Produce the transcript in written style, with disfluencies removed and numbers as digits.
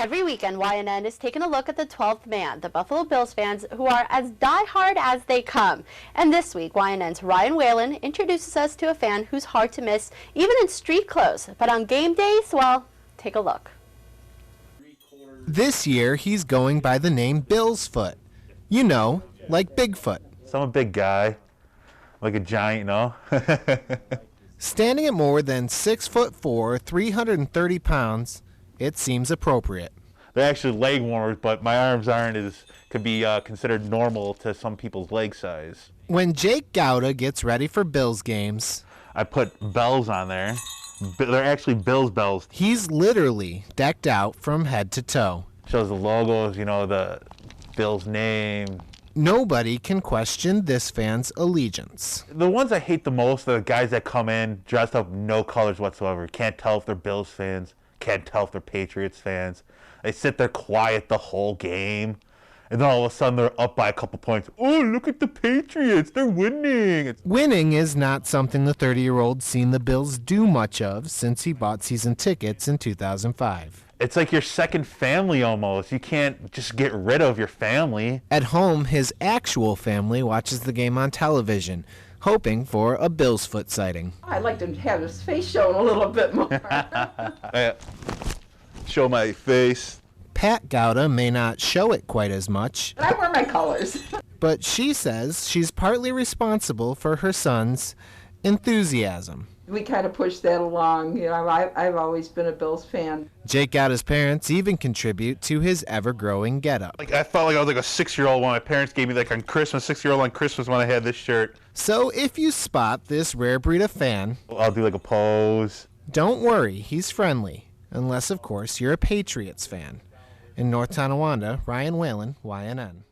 Every weekend, YNN is taking a look at the 12th man, the Buffalo Bills fans who are as diehard as they come. And this week, YNN's Ryan Whalen introduces us to a fan who's hard to miss, even in street clothes. But on game days, well, take a look. This year, he's going by the name Bill's Foot. You know, like Bigfoot. So I'm a big guy, like a giant, you know. Standing at more than 6'4", 330 pounds, it seems appropriate. They're actually leg warmers, but my arms could be considered normal to some people's leg size. When Jake Gouda gets ready for Bills games, I put bells on there. They're actually Bills bells. He's literally decked out from head to toe. Shows the logos, you know, the Bills name. Nobody can question this fan's allegiance. The ones I hate the most are the guys that come in dressed up no colors whatsoever. Can't tell if they're Bills fans. Can't tell if they're Patriots fans. They sit there quiet the whole game, and then all of a sudden they're up by a couple points. Oh, look at the Patriots. They're winning. Winning is not something the 30-year-old's seen the Bills do much of since he bought season tickets in 2005. It's like your second family almost. You can't just get rid of your family. At home, his actual family watches the game on television, hoping for a Bill's Foot sighting. I'd like to have his face shown a little bit more. Show my face. Pat Gouda may not show it quite as much, I wear my colors. but she says she's partly responsible for her son's enthusiasm. We kind of push that along. You know, I've always been a Bills fan. Jake Gouda's parents even contribute to his ever-growing getup. Like I felt like I was like a 6-year-old when my parents gave me like on Christmas, 6-year-old on Christmas when I had this shirt. So if you spot this rare breed of fan, I'll do like a pose. don't worry, he's friendly. Unless, of course, you're a Patriots fan. In North Tonawanda, Ryan Whalen, YNN.